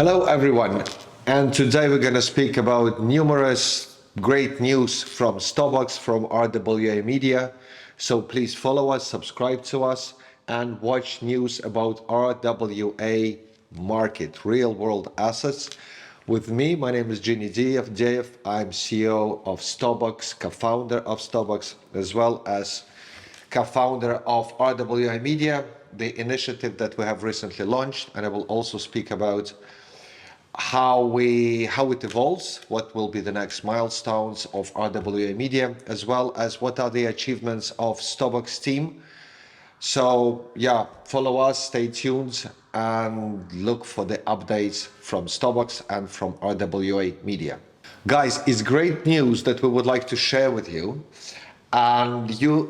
Hello, everyone. And today we're going to speak about numerous great news from Starbucks, from RWA Media. So please follow us, subscribe to us, and watch news about RWA market, real world assets. With me, my name is Ginny Diyev. I'm CEO of Starbucks, co-founder of Starbucks, as well as co-founder of RWA Media, the initiative that we have recently launched. And I will also speak about how it evolves, what will be the next milestones of RWA Media, as well as what are the achievements of Starbucks team. So yeah, follow us, stay tuned, and look for the updates from Starbucks and from RWA Media. Guys, it's great news that we would like to share with you. And you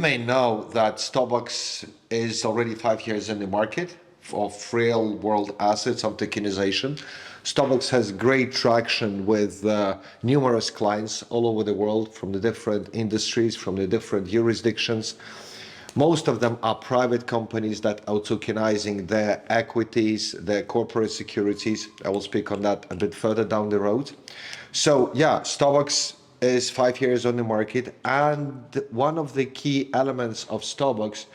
may know that Starbucks is already 5 years in the market of real world assets of tokenization. Starbucks has great traction with numerous clients all over the world from the different industries, from the different jurisdictions. Most of them are private companies that are tokenizing their equities, their corporate securities. I will speak on that a bit further down the road. So yeah, Starbucks is 5 years on the market, and one of the key elements of Starbucks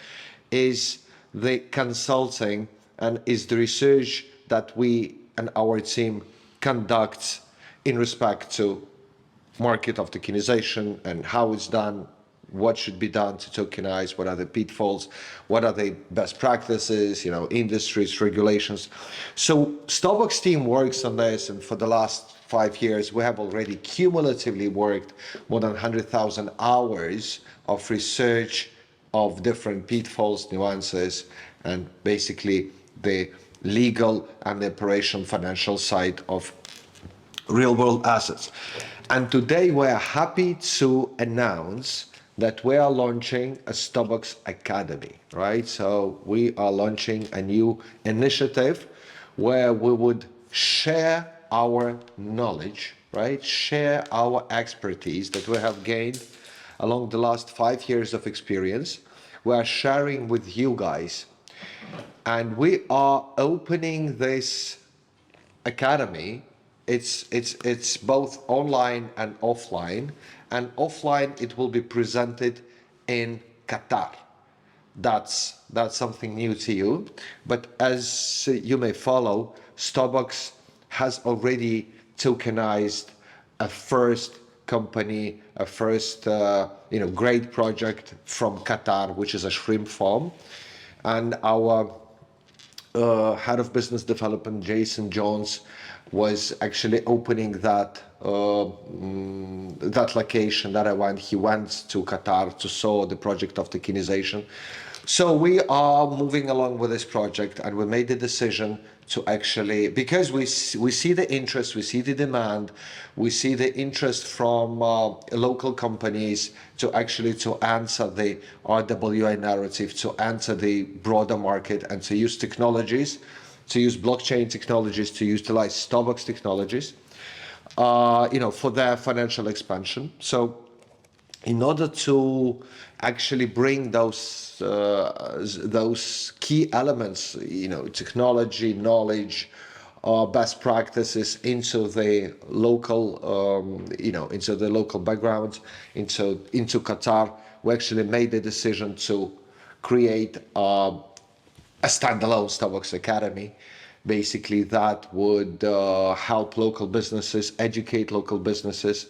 is the consulting and is the research that we and our team conducts in respect to market of tokenization and how it's done, what should be done to tokenize, what are the pitfalls, what are the best practices, industries, regulations. So Starbucks team works on this, and for the last 5 years, we have already cumulatively worked more than 100,000 hours of research of different pitfalls, nuances, and basically the legal and the operational financial side of real world assets. And today we're happy to announce that we are launching a Starbucks Academy, right? So we are launching a new initiative where we would share our knowledge, right? Share our expertise that we have gained along the last 5 years of experience. We are sharing with you guys. And we are opening this academy. It's both online and offline. And offline, it will be presented in Qatar. That's something new to you. But as you may follow, Starbucks has already tokenized a first company, a first great project from Qatar, which is a shrimp farm. And our head of business development, Jason Jones, was actually opening that location, that event. He went to Qatar to saw the project of tokenization. So we are moving along with this project, and we made the decision to actually, because we see the interest, we see the demand, we see the interest from local companies to answer the RWA narrative, to answer the broader market, and to use technologies, to use blockchain technologies, to utilize Starbucks technologies, for their financial expansion. So in order to actually bring those key elements, technology, knowledge, best practices into the local, into the local background, into Qatar, we actually made the decision to create a standalone Starbucks Academy, basically that would help local businesses, educate local businesses.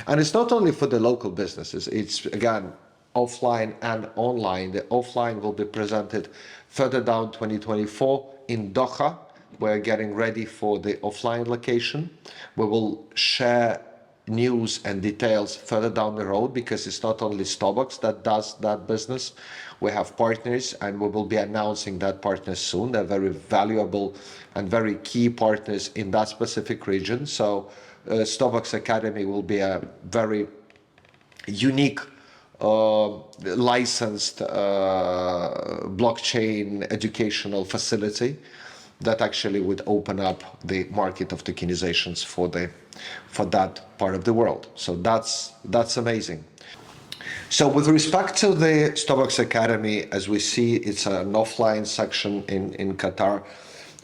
And it's not only for the local businesses, it's again, offline and online. The offline will be presented further down 2024 in Doha. We're getting ready for the offline location. We will share news and details further down the road, because it's not only Starbucks that does that business. We have partners, and we will be announcing that partners soon. They're very valuable and very key partners in that specific region. So Starbucks Academy will be a very unique licensed blockchain educational facility that actually would open up the market of tokenizations for that part of the world. So that's amazing. So with respect to the Starbucks Academy, as we see, it's an offline section in Qatar.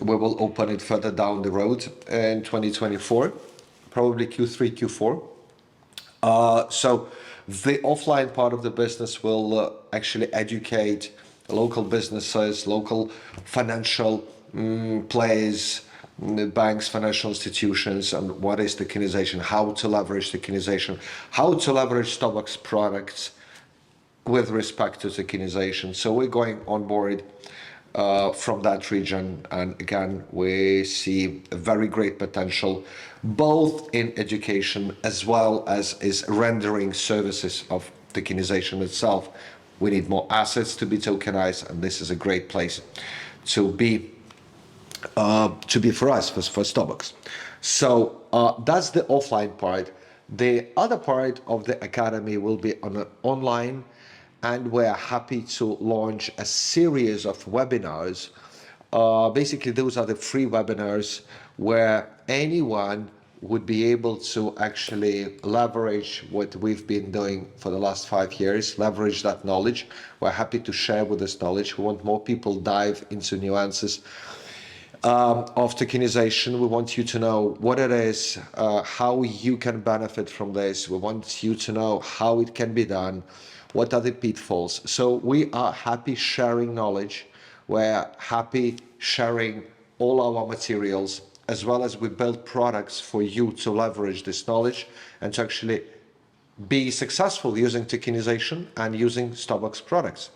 We will open it further down the road in 2024, probably Q3, Q4. So the offline part of the business will actually educate local businesses, local financial players, banks, financial institutions, and what is tokenization, how to leverage tokenization, how to leverage Starbucks products with respect to tokenization. So we're going on board from that region, and again we see a very great potential both in education as well as is rendering services of tokenization itself. We need more assets to be tokenized, and this is a great place to be for us, for Starbucks. So that's the offline part. The other part of the academy will be on online, and we're happy to launch a series of webinars. Basically, those are the free webinars where anyone would be able to actually leverage what we've been doing for the last 5 years, leverage that knowledge. We're happy to share with this knowledge. We want more people dive into nuances of tokenization. We want you to know what it is, how you can benefit from this. We want you to know how it can be done, what are the pitfalls. So we are happy sharing knowledge. We're happy sharing all our materials, as well as we build products for you to leverage this knowledge and to actually be successful using tokenization and using Starbucks products.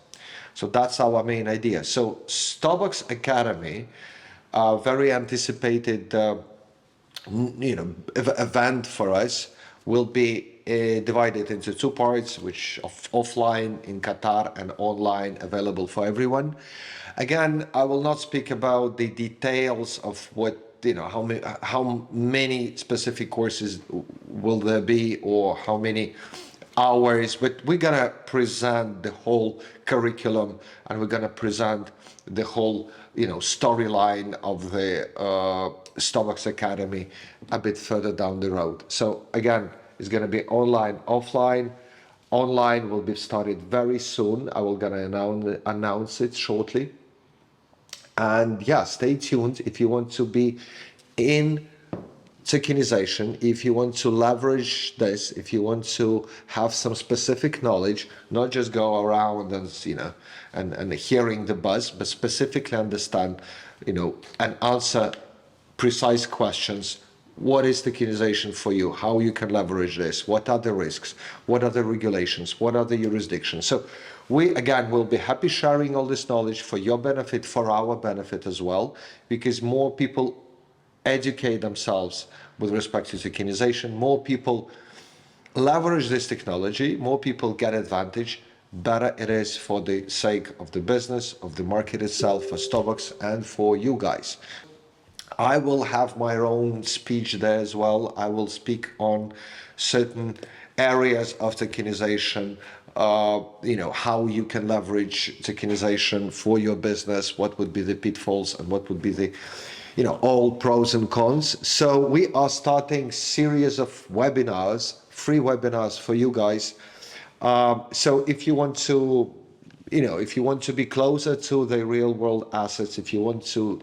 So that's our main idea. So Starbucks Academy, very anticipated event for us, will be divided into 2 parts, which offline in Qatar and online available for everyone. Again, I will not speak about the details of what how many specific courses will there be or how many hours, but we're gonna present the whole curriculum, and we're gonna present the whole storyline of the Starbucks Academy a bit further down the road. So again, it's gonna be online, offline. Online will be started very soon. I will gonna announce it shortly. And yeah, stay tuned if you want to be in tokenization, if you want to leverage this, if you want to have some specific knowledge, not just go around and hearing the buzz, but specifically understand, and answer precise questions. What is tokenization for you? How you can leverage this? What are the risks? What are the regulations? What are the jurisdictions? So we, again, will be happy sharing all this knowledge for your benefit, for our benefit as well, because more people educate themselves with respect to tokenization, more people leverage this technology, more people get advantage, better it is for the sake of the business, of the market itself, for Starbucks, and for you guys. I will have my own speech there as well. I will speak on certain areas of tokenization, how you can leverage tokenization for your business, what would be the pitfalls, and what would be the all pros and cons. So we are starting series of webinars, free webinars for you guys. So if you want to, if you want to be closer to the real world assets, if you want to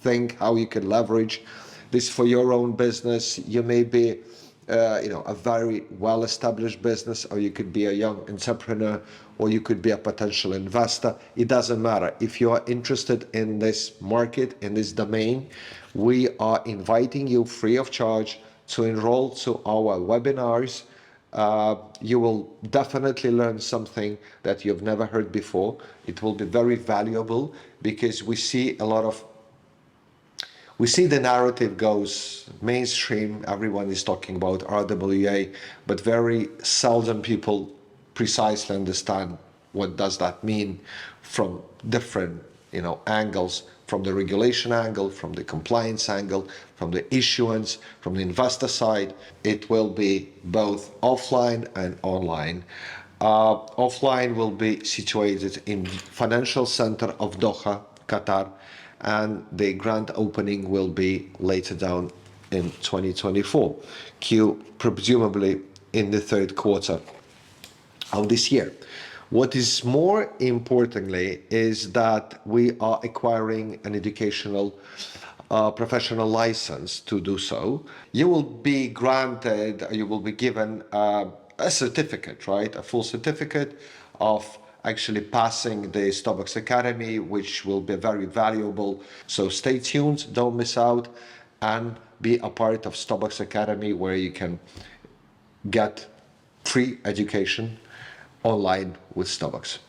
think how you can leverage this for your own business, you may be a very well-established business, or you could be a young entrepreneur, or you could be a potential investor. It doesn't matter. If you are interested in this market, in this domain, we are inviting you free of charge to enroll to our webinars. You will definitely learn something that you've never heard before. It will be very valuable, because we see the narrative goes mainstream. Everyone is talking about RWA, but very seldom people precisely understand what does that mean from different angles, from the regulation angle, from the compliance angle, from the issuance, from the investor side. It will be both offline and online. Offline will be situated in financial center of Doha, Qatar, and the grand opening will be later down in 2024, presumably in the 3rd quarter of this year. What is more importantly is that we are acquiring an educational professional license to do so. You will be granted, you will be given a certificate, right? A full certificate of actually passing the Starbucks Academy, which will be very valuable. So stay tuned, don't miss out, and be a part of Starbucks Academy where you can get free education online with Starbucks.